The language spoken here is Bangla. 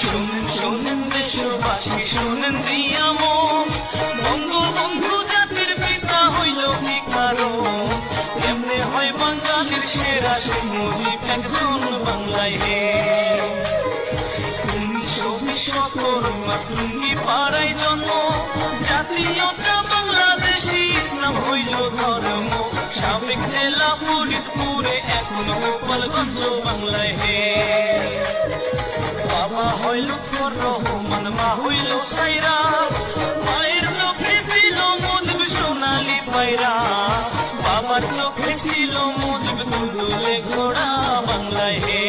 শোনেন শোনেন দেশবাসী শোনেন দিয়াম বঙ্গবন্ধু জাতির পিতা হইল কি কারণ এমনে হয় বাঙালির সেরা শেখ মুজিব একজন বাংলায় হে 1917 মাস লুঙ্গি পাড়ায় জন্ম জাতীয়তা বাংলাদেশি ইসলাম হইল ধর্ম সাবেক জেলা ফরিদপুরে এখন গোপালগঞ্জ বাংলায় হে বাবা হইল রহমান মা হইল সাইরা মায়ের চোখে ছিল মুজিব সোনালি পায়রা বাবার চোখে ছিল মুজিব দুলদুলে ঘোড়া বাংলায় হে